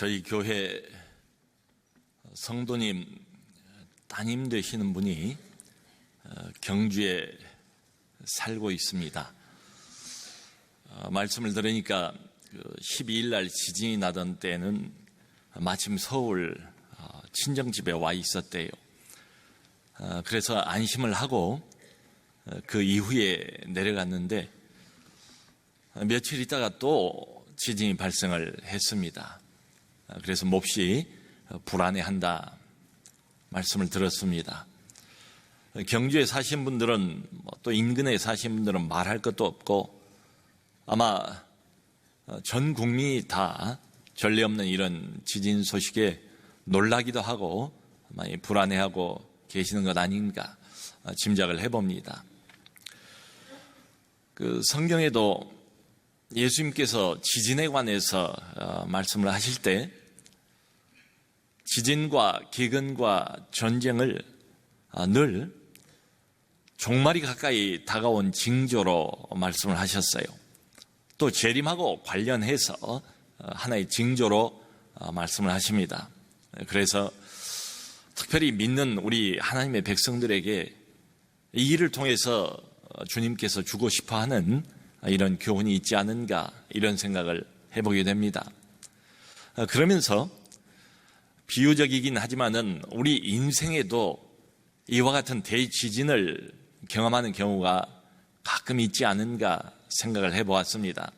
저희 교회 성도님 따님 되시는 분이 경주에 살고 있습니다. 말씀을 들으니까 12일 날 지진이 나던 때는 마침 서울 친정집에 와 있었대요. 그래서 안심을 하고 그 이후에 내려갔는데 며칠 있다가 또 지진이 발생을 했습니다. 그래서 몹시 불안해한다 말씀을 들었습니다. 경주에 사신 분들은 또 인근에 사신 분들은 말할 것도 없고 아마 전 국민이 다 전례 없는 이런 지진 소식에 놀라기도 하고 많이 불안해하고 계시는 것 아닌가 짐작을 해봅니다. 그 성경에도 예수님께서 지진에 관해서 말씀을 하실 때 지진과 기근과 전쟁을 늘 종말이 가까이 다가온 징조로 말씀을 하셨어요. 또 재림하고 관련해서 하나의 징조로 말씀을 하십니다. 그래서 특별히 믿는 우리 하나님의 백성들에게 이 일을 통해서 주님께서 주고 싶어하는 이런 교훈이 있지 않은가 이런 생각을 해보게 됩니다. 그러면서 비유적이긴 하지만은 우리 인생에도 이와 같은 대지진을 경험하는 경우가 가끔 있지 않은가 생각을 해보았습니다.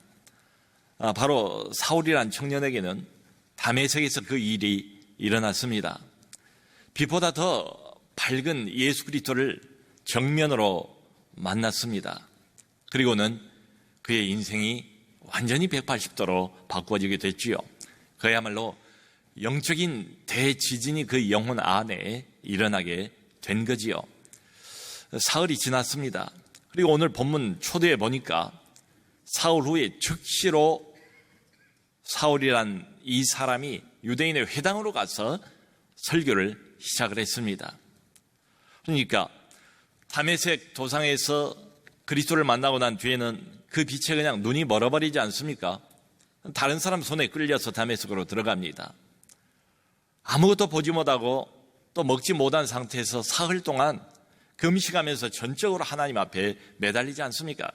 바로 사울이란 청년에게는 다메섹에서 그 일이 일어났습니다. 빛보다 더 밝은 예수 그리스도를 정면으로 만났습니다. 그리고는 그의 인생이 완전히 180도로 바꿔지게 됐지요. 그야말로 영적인 대지진이 그 영혼 안에 일어나게 된 거지요. 사흘이 지났습니다. 그리고 오늘 본문 초대에 보니까 사흘 후에 즉시로 사울이란 이 사람이 유대인의 회당으로 가서 설교를 시작을 했습니다. 그러니까 다메섹 도상에서 그리스도를 만나고 난 뒤에는 그 빛에 그냥 눈이 멀어버리지 않습니까? 다른 사람 손에 끌려서 다메섹으로 들어갑니다. 아무것도 보지 못하고 또 먹지 못한 상태에서 사흘 동안 금식하면서 전적으로 하나님 앞에 매달리지 않습니까?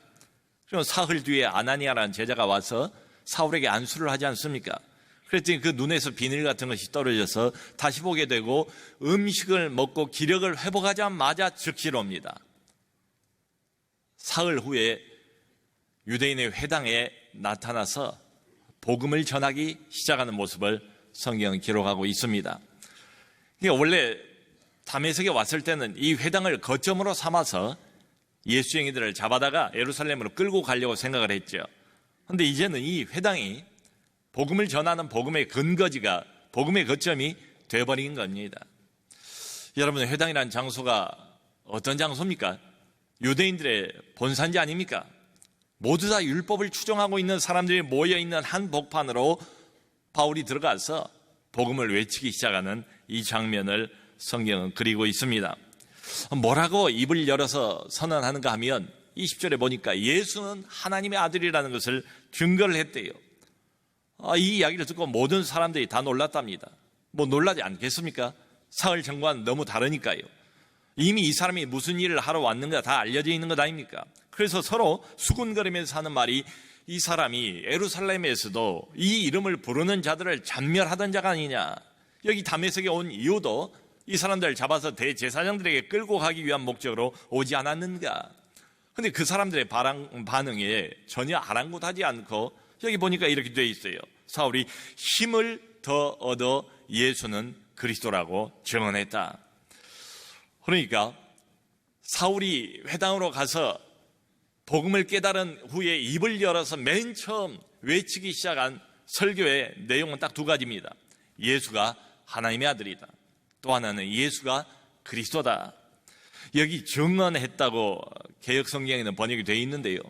그리고 사흘 뒤에 아나니아라는 제자가 와서 사울에게 안수를 하지 않습니까? 그랬더니 그 눈에서 비늘 같은 것이 떨어져서 다시 보게 되고 음식을 먹고 기력을 회복하자마자 즉시로 옵니다. 사흘 후에 유대인의 회당에 나타나서 복음을 전하기 시작하는 모습을 성경은 기록하고 있습니다. 원래 다메섹에 왔을 때는 이 회당을 거점으로 삼아서 예수쟁이들을 잡아다가 예루살렘으로 끌고 가려고 생각을 했죠. 그런데 이제는 이 회당이 복음을 전하는 복음의 근거지가 복음의 거점이 되어버린 겁니다. 여러분, 회당이라는 장소가 어떤 장소입니까? 유대인들의 본산지 아닙니까? 모두 다 율법을 추종하고 있는 사람들이 모여있는 한 복판으로 바울이 들어가서 복음을 외치기 시작하는 이 장면을 성경은 그리고 있습니다. 뭐라고 입을 열어서 선언하는가 하면 20절에 보니까 예수는 하나님의 아들이라는 것을 증거를 했대요. 이 이야기를 듣고 모든 사람들이 다 놀랐답니다. 뭐 놀라지 않겠습니까? 사흘 전과는 너무 다르니까요. 이미 이 사람이 무슨 일을 하러 왔는가 다 알려져 있는 것 아닙니까? 그래서 서로 수군거리면서 하는 말이 이 사람이 예루살렘에서도 이 이름을 부르는 자들을 잔멸하던 자가 아니냐. 여기 다메섹에 온 이유도 이 사람들을 잡아서 대제사장들에게 끌고 가기 위한 목적으로 오지 않았는가. 그런데 그 사람들의 반응에 전혀 아랑곳하지 않고 여기 보니까 이렇게 되어 있어요. 사울이 힘을 더 얻어 예수는 그리스도라고 증언했다. 그러니까 사울이 회당으로 가서 복음을 깨달은 후에 입을 열어서 맨 처음 외치기 시작한 설교의 내용은 딱 두 가지입니다. 예수가 하나님의 아들이다. 또 하나는 예수가 그리스도다. 여기 증언했다고 개역성경에는 번역이 되어 있는데요.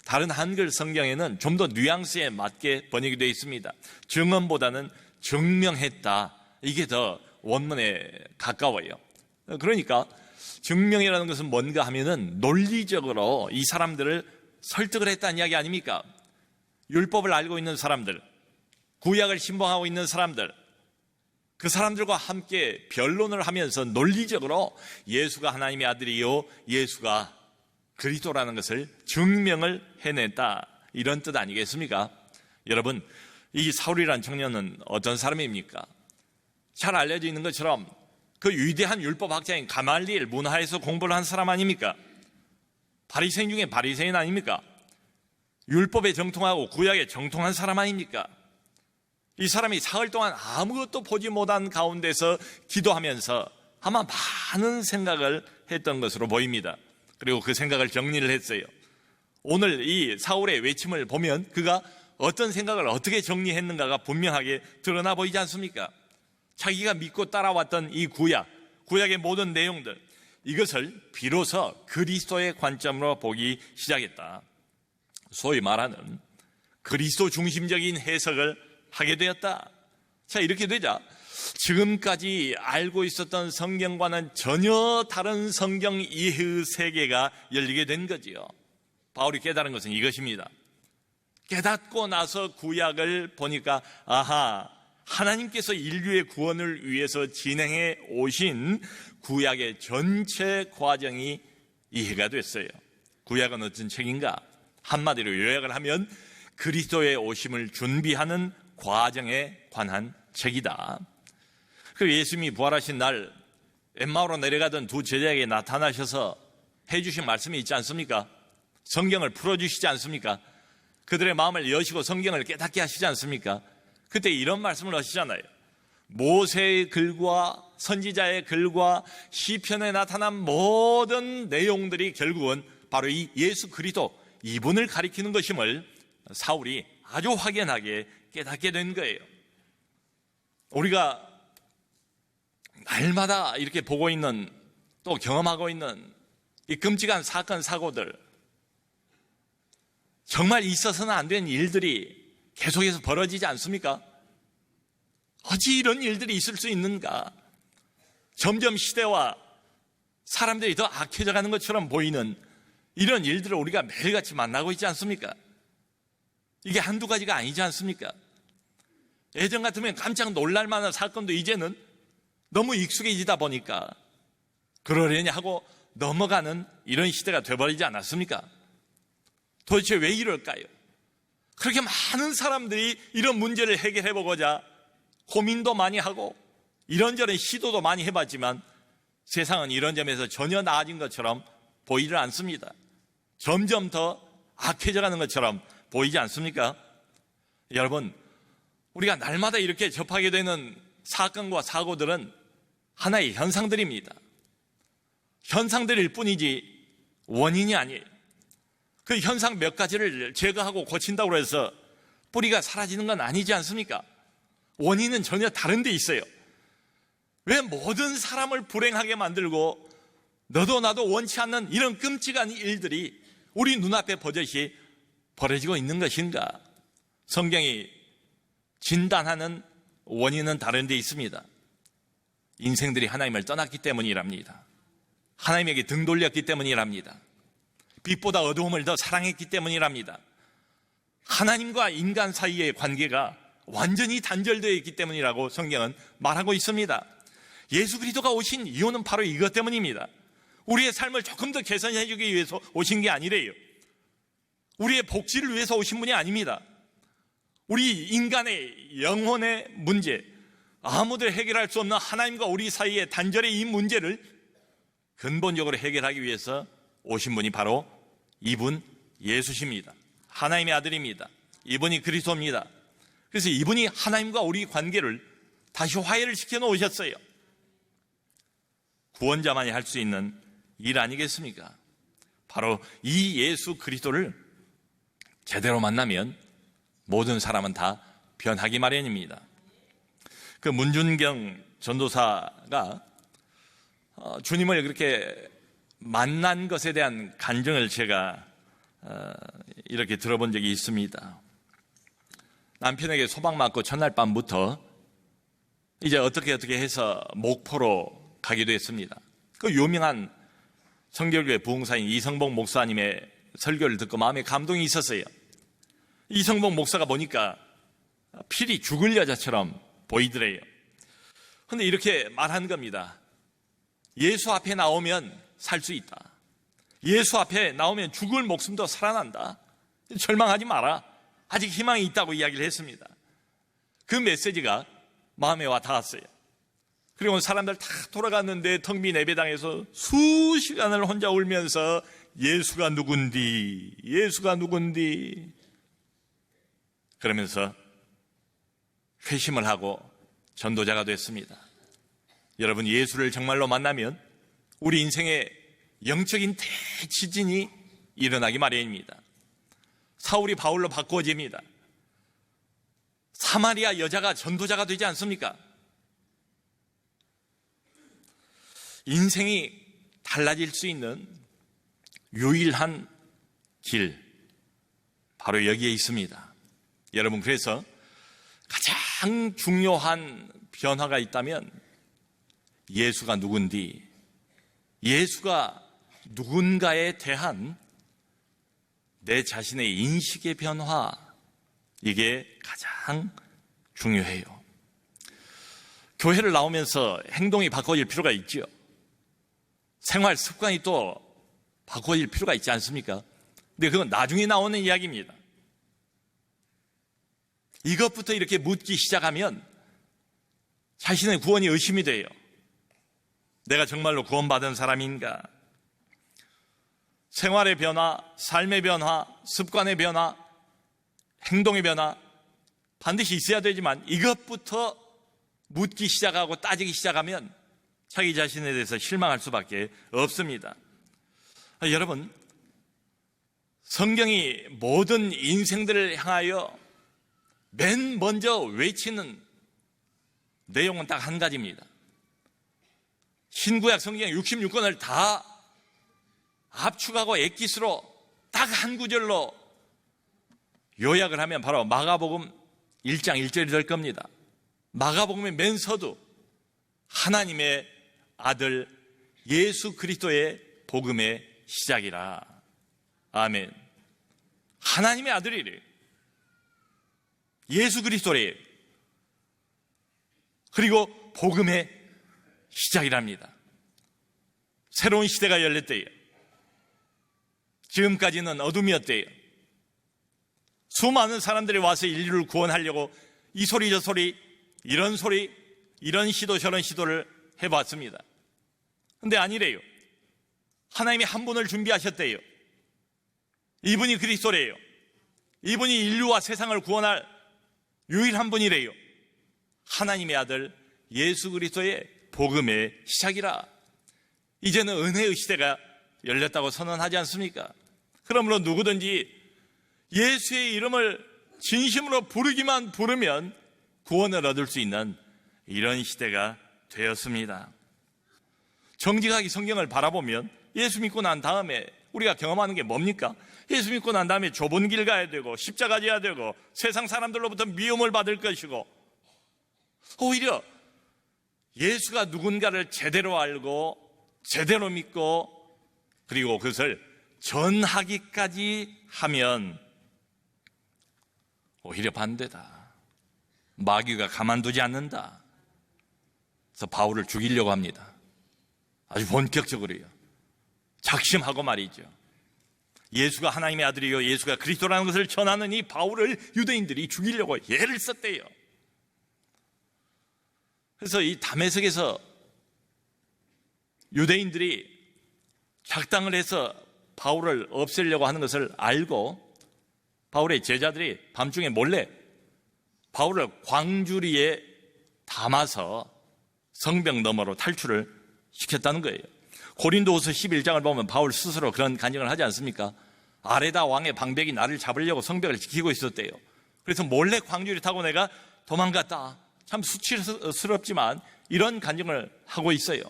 다른 한글 성경에는 좀 더 뉘앙스에 맞게 번역이 되어 있습니다. 증언보다는 증명했다. 이게 더 원문에 가까워요. 그러니까 증명이라는 것은 뭔가 하면은 논리적으로 이 사람들을 설득을 했다는 이야기 아닙니까? 율법을 알고 있는 사람들, 구약을 신봉하고 있는 사람들, 그 사람들과 함께 변론을 하면서 논리적으로 예수가 하나님의 아들이요 예수가 그리스도라는 것을 증명을 해냈다, 이런 뜻 아니겠습니까? 여러분, 이 사울이라는 청년은 어떤 사람입니까? 잘 알려져 있는 것처럼 그 위대한 율법학자인 가말리엘 문화에서 공부를 한 사람 아닙니까? 바리새인 중에 바리새인 아닙니까? 율법에 정통하고 구약에 정통한 사람 아닙니까? 이 사람이 사흘 동안 아무것도 보지 못한 가운데서 기도하면서 아마 많은 생각을 했던 것으로 보입니다. 그리고 그 생각을 정리를 했어요. 오늘 이 사울의 외침을 보면 그가 어떤 생각을 어떻게 정리했는가가 분명하게 드러나 보이지 않습니까? 자기가 믿고 따라왔던 이 구약의 모든 내용들, 이것을 비로소 그리스도의 관점으로 보기 시작했다. 소위 말하는 그리스도 중심적인 해석을 하게 되었다. 자, 이렇게 되자 지금까지 알고 있었던 성경과는 전혀 다른 성경 이해의 세계가 열리게 된 거지요. 바울이 깨달은 것은 이것입니다. 깨닫고 나서 구약을 보니까 아하, 하나님께서 인류의 구원을 위해서 진행해 오신 구약의 전체 과정이 이해가 됐어요. 구약은 어떤 책인가? 한마디로 요약을 하면 그리스도의 오심을 준비하는 과정에 관한 책이다. 그리고 예수님이 부활하신 날 엠마오로 내려가던 두 제자에게 나타나셔서 해주신 말씀이 있지 않습니까? 성경을 풀어주시지 않습니까? 그들의 마음을 여시고 성경을 깨닫게 하시지 않습니까? 그때 이런 말씀을 하시잖아요. 모세의 글과 선지자의 글과 시편에 나타난 모든 내용들이 결국은 바로 이 예수 그리스도, 이분을 가리키는 것임을 사울이 아주 확연하게 깨닫게 된 거예요. 우리가 날마다 이렇게 보고 있는, 또 경험하고 있는 이 끔찍한 사건, 사고들, 정말 있어서는 안 된 일들이 계속해서 벌어지지 않습니까? 어찌 이런 일들이 있을 수 있는가? 점점 시대와 사람들이 더 악해져 가는 것처럼 보이는 이런 일들을 우리가 매일같이 만나고 있지 않습니까? 이게 한두 가지가 아니지 않습니까? 예전 같으면 깜짝 놀랄 만한 사건도 이제는 너무 익숙해지다 보니까 그러려니 하고 넘어가는 이런 시대가 돼버리지 않았습니까? 도대체 왜 이럴까요? 그렇게 많은 사람들이 이런 문제를 해결해보고자 고민도 많이 하고 이런저런 시도도 많이 해봤지만 세상은 이런 점에서 전혀 나아진 것처럼 보이질 않습니다. 점점 더 악해져가는 것처럼 보이지 않습니까? 여러분, 우리가 날마다 이렇게 접하게 되는 사건과 사고들은 하나의 현상들입니다. 현상들일 뿐이지 원인이 아니에요. 그 현상 몇 가지를 제거하고 고친다고 해서 뿌리가 사라지는 건 아니지 않습니까? 원인은 전혀 다른 데 있어요. 왜 모든 사람을 불행하게 만들고 너도 나도 원치 않는 이런 끔찍한 일들이 우리 눈앞에 버젓이 벌어지고 있는 것인가? 성경이 진단하는 원인은 다른 데 있습니다. 인생들이 하나님을 떠났기 때문이랍니다. 하나님에게 등 돌렸기 때문이랍니다. 빛보다 어두움을 더 사랑했기 때문이랍니다. 하나님과 인간 사이의 관계가 완전히 단절되어 있기 때문이라고 성경은 말하고 있습니다. 예수 그리스도가 오신 이유는 바로 이것 때문입니다. 우리의 삶을 조금 더 개선해 주기 위해서 오신 게 아니래요. 우리의 복지를 위해서 오신 분이 아닙니다. 우리 인간의 영혼의 문제, 아무도 해결할 수 없는 하나님과 우리 사이의 단절의 이 문제를 근본적으로 해결하기 위해서 오신 분이 바로 이분 예수십니다. 하나님의 아들입니다. 이분이 그리스도입니다. 그래서 이분이 하나님과 우리 관계를 다시 화해를 시켜놓으셨어요. 구원자만이 할 수 있는 일 아니겠습니까? 바로 이 예수 그리스도를 제대로 만나면 모든 사람은 다 변하기 마련입니다. 그 문준경 전도사가 주님을 그렇게 만난 것에 대한 간증을 제가 이렇게 들어본 적이 있습니다. 남편에게 소방 맞고 첫날 밤부터 이제 어떻게 해서 목포로 가기도 했습니다. 그 유명한 성결교회 부흥사인 이성복 목사님의 설교를 듣고 마음에 감동이 있었어요. 이성복 목사가 보니까 필히 죽을 여자처럼 보이더래요. 그런데 이렇게 말한 겁니다. 예수 앞에 나오면 살 수 있다. 예수 앞에 나오면 죽을 목숨도 살아난다. 절망하지 마라. 아직 희망이 있다고 이야기를 했습니다. 그 메시지가 마음에 와 닿았어요. 그리고 사람들 다 돌아갔는데 텅 빈 예배당에서 수시간을 혼자 울면서 예수가 누군디, 예수가 누군디 그러면서 회심을 하고 전도자가 됐습니다. 여러분, 예수를 정말로 만나면 우리 인생에 영적인 대지진이 일어나기 마련입니다. 사울이 바울로 바꾸어집니다. 사마리아 여자가 전도자가 되지 않습니까? 인생이 달라질 수 있는 유일한 길, 바로 여기에 있습니다. 여러분, 그래서 가장 중요한 변화가 있다면 예수가 누군지, 예수가 누군가에 대한 내 자신의 인식의 변화, 이게 가장 중요해요. 교회를 나오면서 행동이 바꿔질 필요가 있죠. 생활 습관이 또 바꿔질 필요가 있지 않습니까? 근데 그건 나중에 나오는 이야기입니다. 이것부터 이렇게 묻기 시작하면 자신의 구원이 의심이 돼요. 내가 정말로 구원받은 사람인가? 생활의 변화, 삶의 변화, 습관의 변화, 행동의 변화 반드시 있어야 되지만 이것부터 묻기 시작하고 따지기 시작하면 자기 자신에 대해서 실망할 수밖에 없습니다. 여러분, 성경이 모든 인생들을 향하여 맨 먼저 외치는 내용은 딱 한 가지입니다. 신구약 성경 66권을 다 압축하고 엑기스로 딱 한 구절로 요약을 하면 바로 마가복음 1장 1절이 될 겁니다. 마가복음의 맨 서두, 하나님의 아들 예수 그리스도의 복음의 시작이라. 아멘. 하나님의 아들이래요. 예수 그리스도래요. 그리고 복음의 시작이랍니다. 새로운 시대가 열렸대요. 지금까지는 어둠이었대요. 수많은 사람들이 와서 인류를 구원하려고 이 소리 저 소리, 이런 소리, 이런 시도 저런 시도를 해봤습니다. 근데 아니래요. 하나님이 한 분을 준비하셨대요. 이분이 그리스도래요. 이분이 인류와 세상을 구원할 유일한 분이래요. 하나님의 아들 예수 그리스도의 복음의 시작이라. 이제는 은혜의 시대가 열렸다고 선언하지 않습니까? 그러므로 누구든지 예수의 이름을 진심으로 부르기만 부르면 구원을 얻을 수 있는 이런 시대가 되었습니다. 정직하게 성경을 바라보면 예수 믿고 난 다음에 우리가 경험하는 게 뭡니까? 예수 믿고 난 다음에 좁은 길 가야 되고 십자가 져야 되고 세상 사람들로부터 미움을 받을 것이고, 오히려 예수가 누군가를 제대로 알고 제대로 믿고 그리고 그것을 전하기까지 하면 오히려 반대다. 마귀가 가만두지 않는다. 그래서 바울을 죽이려고 합니다. 아주 본격적으로요. 작심하고 말이죠. 예수가 하나님의 아들이요 예수가 그리스도라는 것을 전하는 이 바울을 유대인들이 죽이려고 애를 썼대요. 그래서 이 다메섹에서 유대인들이 작당을 해서 바울을 없애려고 하는 것을 알고 바울의 제자들이 밤중에 몰래 바울을 광주리에 담아서 성벽 너머로 탈출을 시켰다는 거예요. 고린도후서 11장을 보면 바울 스스로 그런 간증을 하지 않습니까? 아레다 왕의 방백이 나를 잡으려고 성벽을 지키고 있었대요. 그래서 몰래 광주리 타고 내가 도망갔다. 참 수치스럽지만 이런 간증을 하고 있어요.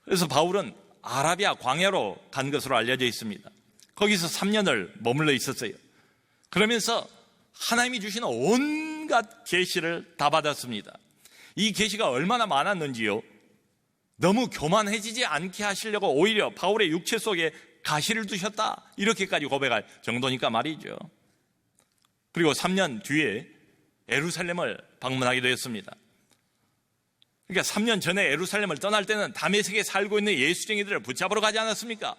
그래서 바울은 아라비아 광야로 간 것으로 알려져 있습니다. 거기서 3년을 머물러 있었어요. 그러면서 하나님이 주시는 온갖 계시를 다 받았습니다. 이 계시가 얼마나 많았는지요. 너무 교만해지지 않게 하시려고 오히려 바울의 육체 속에 가시를 두셨다. 이렇게까지 고백할 정도니까 말이죠. 그리고 3년 뒤에 예루살렘을 방문하게 되었습니다. 그러니까 3년 전에 예루살렘을 떠날 때는 다메섹에 살고 있는 예수쟁이들을 붙잡으러 가지 않았습니까?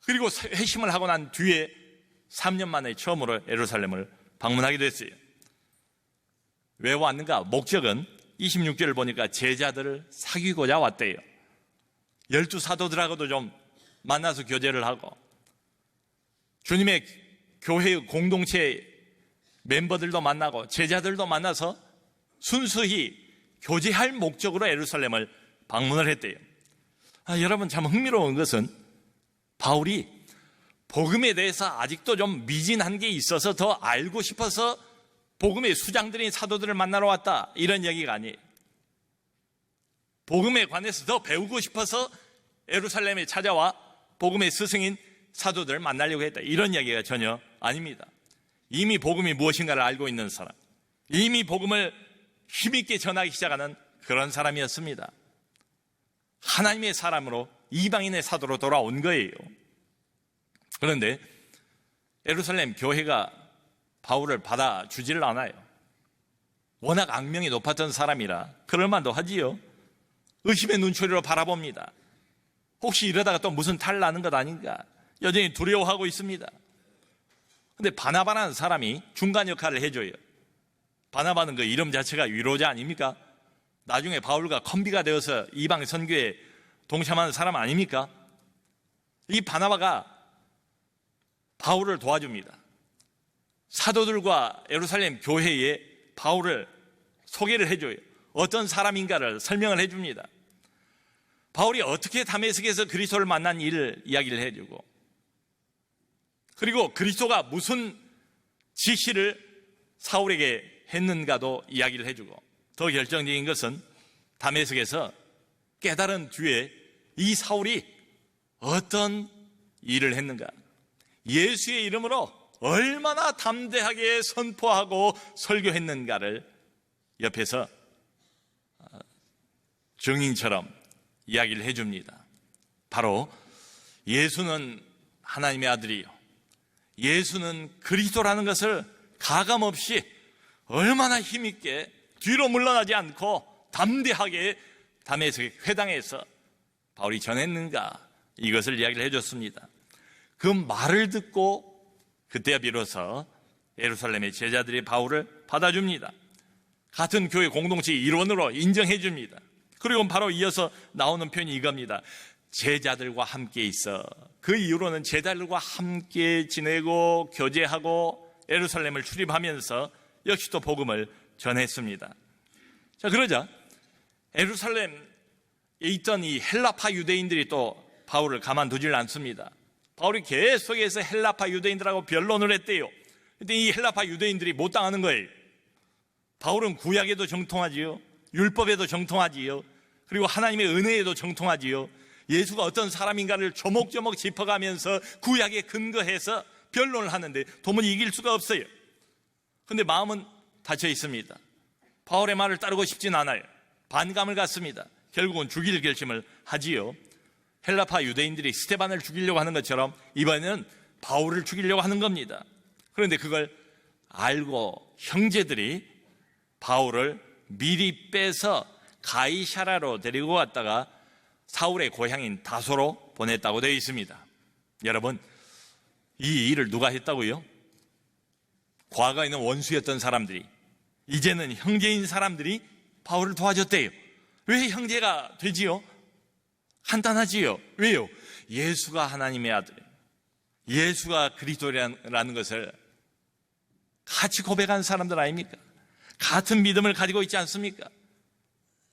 그리고 회심을 하고 난 뒤에 3년 만에 처음으로 예루살렘을 방문하게 됐어요. 왜 왔는가? 목적은 26절을 보니까 제자들을 사귀고자 왔대요. 12사도들하고도 좀 만나서 교제를 하고 주님의 교회의 공동체 멤버들도 만나고 제자들도 만나서 순수히 교제할 목적으로 예루살렘을 방문을 했대요. 여러분, 참 흥미로운 것은 바울이 복음에 대해서 아직도 좀 미진한 게 있어서 더 알고 싶어서 복음의 수장들인 사도들을 만나러 왔다, 이런 얘기가 아니에요. 복음에 관해서 더 배우고 싶어서 예루살렘에 찾아와 복음의 스승인 사도들을 만나려고 했다, 이런 얘기가 전혀 아닙니다. 이미 복음이 무엇인가를 알고 있는 사람, 이미 복음을 힘있게 전하기 시작하는 그런 사람이었습니다. 하나님의 사람으로 이방인의 사도로 돌아온 거예요. 그런데 예루살렘 교회가 바울을 받아주지를 않아요. 워낙 악명이 높았던 사람이라 그럴만도 하지요. 의심의 눈초리로 바라봅니다. 혹시 이러다가 또 무슨 탈 나는 것 아닌가 여전히 두려워하고 있습니다. 그런데 바나바라는 사람이 중간 역할을 해줘요. 바나바는 그 이름 자체가 위로자 아닙니까? 나중에 바울과 컴비가 되어서 이방 선교에 동참하는 사람 아닙니까? 이 바나바가 바울을 도와줍니다. 사도들과 예루살렘 교회에 바울을 소개를 해줘요. 어떤 사람인가를 설명을 해줍니다. 바울이 어떻게 다메섹에서 그리스도를 만난 일을 이야기를 해주고, 그리고 그리스도가 무슨 지시를 사울에게 했는가도 이야기를 해주고, 더 결정적인 것은 다메섹에서 깨달은 뒤에 이 사울이 어떤 일을 했는가, 예수의 이름으로 얼마나 담대하게 선포하고 설교했는가를 옆에서 증인처럼 이야기를 해줍니다. 바로 예수는 하나님의 아들이요, 예수는 그리스도라는 것을 가감없이 얼마나 힘있게 뒤로 물러나지 않고 담대하게 다메섹 회당에서 바울이 전했는가, 이것을 이야기를 해줬습니다. 그 말을 듣고 그때야 비로소 예루살렘의 제자들이 바울을 받아줍니다. 같은 교회 공동체의 일원으로 인정해 줍니다. 그리고 바로 이어서 나오는 표현이 이겁니다. 제자들과 함께 있어. 그 이후로는 제자들과 함께 지내고 교제하고 예루살렘을 출입하면서 역시 또 복음을 전했습니다. 자, 그러자 예루살렘에 있던 이 헬라파 유대인들이 또 바울을 가만두질 않습니다. 바울이 계속해서 헬라파 유대인들하고 변론을 했대요. 근데 이 헬라파 유대인들이 못 당하는 거예요. 바울은 구약에도 정통하지요, 율법에도 정통하지요, 그리고 하나님의 은혜에도 정통하지요. 예수가 어떤 사람인가를 조목조목 짚어가면서 구약에 근거해서 변론을 하는데 도무지 이길 수가 없어요. 그런데 마음은 닫혀 있습니다. 바울의 말을 따르고 싶진 않아요. 반감을 갖습니다. 결국은 죽일 결심을 하지요. 헬라파 유대인들이 스데반을 죽이려고 하는 것처럼 이번에는 바울을 죽이려고 하는 겁니다. 그런데 그걸 알고 형제들이 바울을 미리 빼서 가이사라로 데리고 갔다가 사울의 고향인 다소로 보냈다고 되어 있습니다. 여러분, 이 일을 누가 했다고요? 과거에는 원수였던 사람들이, 이제는 형제인 사람들이 바울을 도와줬대요. 왜 형제가 되지요? 간단하지요. 왜요? 예수가 하나님의 아들, 예수가 그리스도라는 것을 같이 고백한 사람들 아닙니까? 같은 믿음을 가지고 있지 않습니까?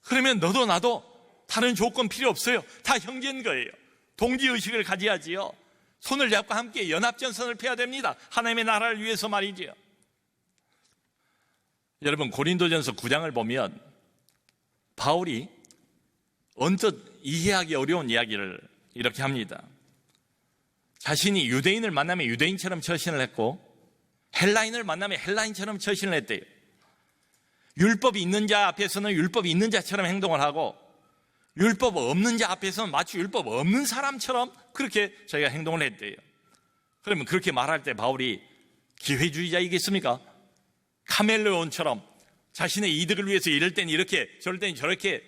그러면 너도 나도 다른 조건 필요 없어요. 다 형제인 거예요. 동지의식을 가져야지요. 손을 잡고 함께 연합전선을 펴야 됩니다. 하나님의 나라를 위해서 말이지요. 여러분, 고린도전서 9장을 보면 바울이 언뜻 이해하기 어려운 이야기를 이렇게 합니다. 자신이 유대인을 만나면 유대인처럼 처신을 했고 헬라인을 만나면 헬라인처럼 처신을 했대요. 율법이 있는 자 앞에서는 율법이 있는 자처럼 행동을 하고 율법 없는 자 앞에서는 마치 율법 없는 사람처럼 그렇게 자기가 행동을 했대요. 그러면 그렇게 말할 때 바울이 기회주의자이겠습니까? 카멜레온처럼 자신의 이득을 위해서 이럴 땐 이렇게 저럴 땐 저렇게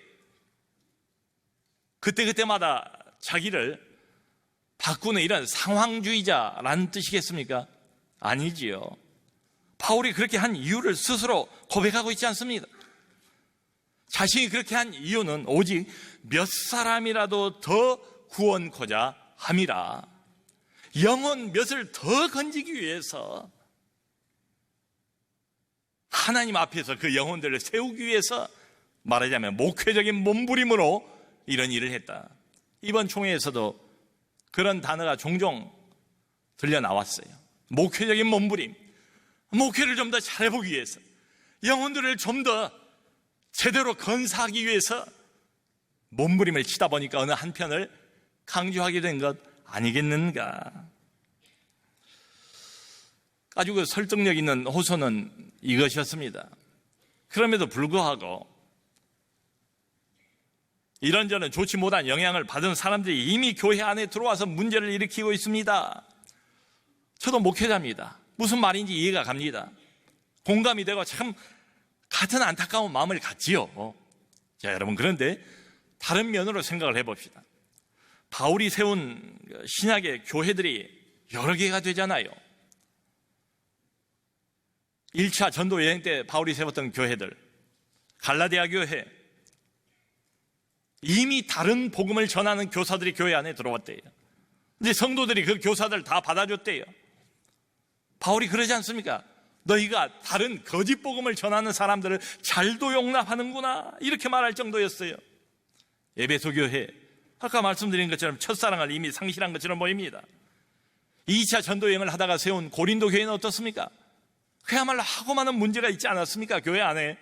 그때그때마다 자기를 바꾸는 이런 상황주의자라는 뜻이겠습니까? 아니지요. 바울이 그렇게 한 이유를 스스로 고백하고 있지 않습니다. 자신이 그렇게 한 이유는 오직 몇 사람이라도 더 구원코자 함이라. 영혼 몇을 더 건지기 위해서, 하나님 앞에서 그 영혼들을 세우기 위해서 말하자면 목회적인 몸부림으로 이런 일을 했다. 이번 총회에서도 그런 단어가 종종 들려 나왔어요. 목회적인 몸부림, 목회를 좀 더 잘해보기 위해서, 영혼들을 좀 더 제대로 건사하기 위해서 몸부림을 치다 보니까 어느 한편을 강조하게 된 것 아니겠는가. 아주 그 설득력 있는 호소는 이것이었습니다. 그럼에도 불구하고 이런저런 좋지 못한 영향을 받은 사람들이 이미 교회 안에 들어와서 문제를 일으키고 있습니다. 저도 목회자입니다. 무슨 말인지 이해가 갑니다. 공감이 되고 참 같은 안타까운 마음을 갖지요. 자, 여러분, 그런데 다른 면으로 생각을 해봅시다. 바울이 세운 신약의 교회들이 여러 개가 되잖아요. 1차 전도 여행 때 바울이 세웠던 교회들, 갈라디아 교회, 이미 다른 복음을 전하는 교사들이 교회 안에 들어왔대요. 근데 성도들이 그 교사들 다 받아줬대요. 바울이 그러지 않습니까? 너희가 다른 거짓 복음을 전하는 사람들을 잘도 용납하는구나, 이렇게 말할 정도였어요. 에베소 교회, 아까 말씀드린 것처럼 첫사랑을 이미 상실한 것처럼 보입니다. 2차 전도 여행을 하다가 세운 고린도 교회는 어떻습니까? 그야말로 하고 많은 문제가 있지 않았습니까? 교회 안에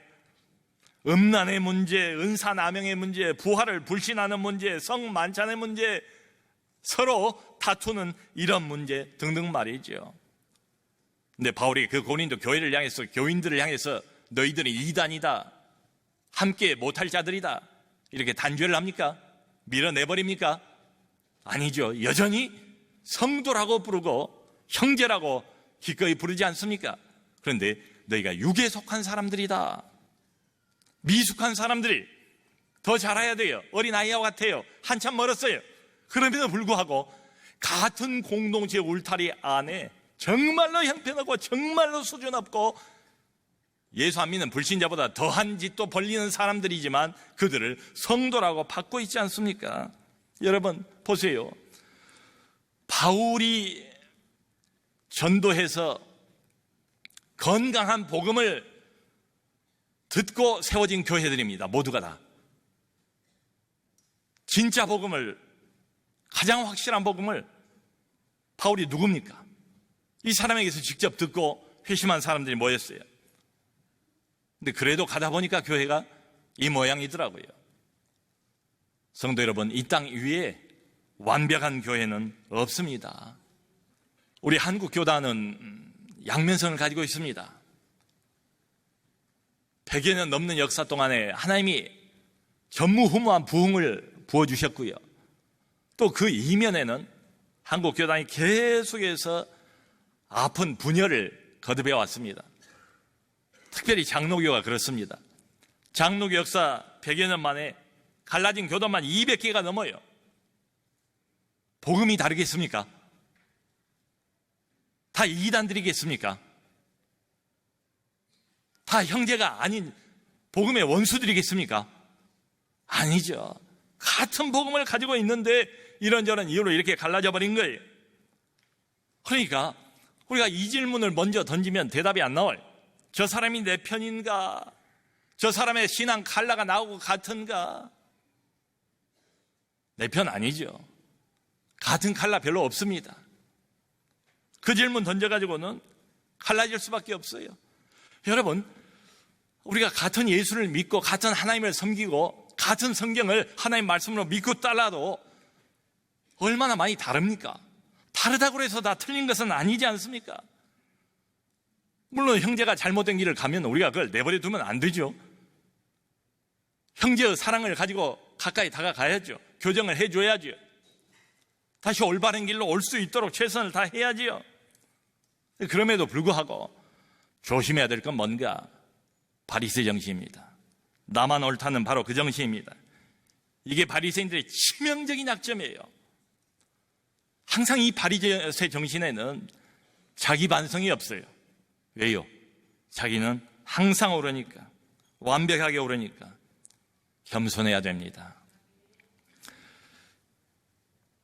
음란의 문제, 은사 남용의 문제, 부활을 불신하는 문제, 성 만찬의 문제, 서로 다투는 이런 문제 등등 말이죠. 근데 바울이 그 고린도 교회를 향해서, 교인들을 향해서 너희들은 이단이다, 함께 못할 자들이다, 이렇게 단죄를 합니까? 밀어내버립니까? 아니죠. 여전히 성도라고 부르고 형제라고 기꺼이 부르지 않습니까? 그런데 너희가 육에 속한 사람들이다, 미숙한 사람들이 더 자라야 돼요. 어린아이와 같아요. 한참 멀었어요. 그럼에도 불구하고 같은 공동체 울타리 안에 정말로 형편없고 정말로 수준 없고 예수 안 믿는 불신자보다 더한 짓도 벌리는 사람들이지만 그들을 성도라고 받고 있지 않습니까? 여러분 보세요. 바울이 전도해서 건강한 복음을 듣고 세워진 교회들입니다. 모두가 다. 진짜 복음을, 가장 확실한 복음을 바울이 누굽니까? 이 사람에게서 직접 듣고 회심한 사람들이 모였어요. 근데 그래도 가다 보니까 교회가 이 모양이더라고요. 성도 여러분, 이 땅 위에 완벽한 교회는 없습니다. 우리 한국 교단은 양면성을 가지고 있습니다. 100여 년 넘는 역사 동안에 하나님이 전무후무한 부흥을 부어주셨고요. 또 그 이면에는 한국 교단이 계속해서 아픈 분열을 거듭해 왔습니다. 특별히 장로교가 그렇습니다. 장로교 역사 100여 년 만에 갈라진 교단만 200개가 넘어요. 복음이 다르겠습니까? 다 이단들이겠습니까? 다 형제가 아닌 복음의 원수들이겠습니까? 아니죠. 같은 복음을 가지고 있는데 이런저런 이유로 이렇게 갈라져 버린 거예요. 그러니까 우리가 이 질문을 먼저 던지면 대답이 안 나와요. 저 사람이 내 편인가? 저 사람의 신앙 칼라가 나오고 같은가? 내 편 아니죠. 같은 칼라 별로 없습니다. 그 질문 던져가지고는 갈라질 수밖에 없어요. 여러분, 우리가 같은 예수를 믿고 같은 하나님을 섬기고 같은 성경을 하나님 말씀으로 믿고 따라도 얼마나 많이 다릅니까? 다르다고 해서 다 틀린 것은 아니지 않습니까? 물론 형제가 잘못된 길을 가면 우리가 그걸 내버려 두면 안 되죠. 형제의 사랑을 가지고 가까이 다가가야죠. 교정을 해줘야죠. 다시 올바른 길로 올 수 있도록 최선을 다해야지요. 그럼에도 불구하고 조심해야 될 건 뭔가? 바리새 정신입니다. 나만 옳다는 바로 그 정신입니다. 이게 바리새인들의 치명적인 약점이에요. 항상 이 바리새 정신에는 자기 반성이 없어요. 왜요? 자기는 항상 옳으니까, 완벽하게 옳으니까 겸손해야 됩니다.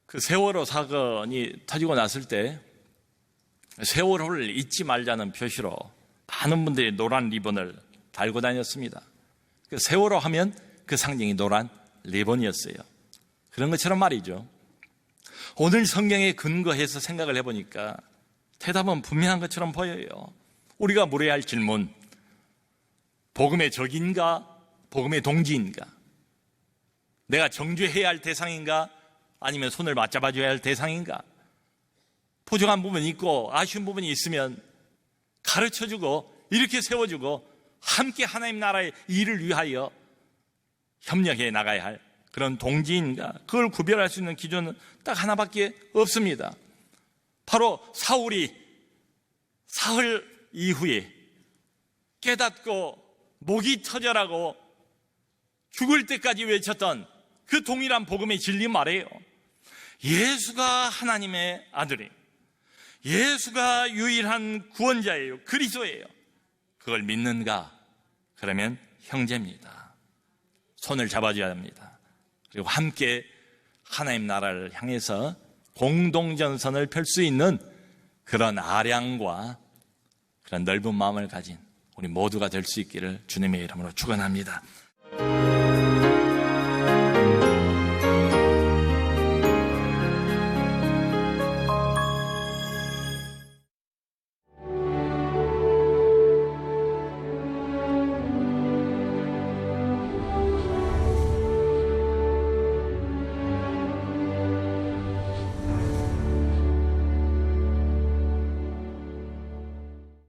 그 세월호 사건이 터지고 났을 때 세월호를 잊지 말자는 표시로 많은 분들이 노란 리본을 달고 다녔습니다. 그 세월호 하면 그 상징이 노란 리본이었어요. 그런 것처럼 말이죠. 오늘 성경에 근거해서 생각을 해보니까 대답은 분명한 것처럼 보여요. 우리가 물어야 할 질문, 복음의 적인가, 복음의 동지인가? 내가 정죄해야 할 대상인가, 아니면 손을 맞잡아줘야 할 대상인가? 부족한 부분이 있고 아쉬운 부분이 있으면 가르쳐주고 이렇게 세워주고 함께 하나님 나라의 일을 위하여 협력해 나가야 할 그런 동지인가? 그걸 구별할 수 있는 기준은 딱 하나밖에 없습니다. 바로 사울이 사흘 이후에 깨닫고 목이 터져라고 죽을 때까지 외쳤던 그 동일한 복음의 진리 말이에요. 예수가 하나님의 아들이에요. 예수가 유일한 구원자예요. 그리스도예요. 그걸 믿는가? 그러면 형제입니다. 손을 잡아줘야 합니다. 그리고 함께 하나님 나라를 향해서 공동전선을 펼 수 있는 그런 아량과 그런 넓은 마음을 가진 우리 모두가 될 수 있기를 주님의 이름으로 축원합니다.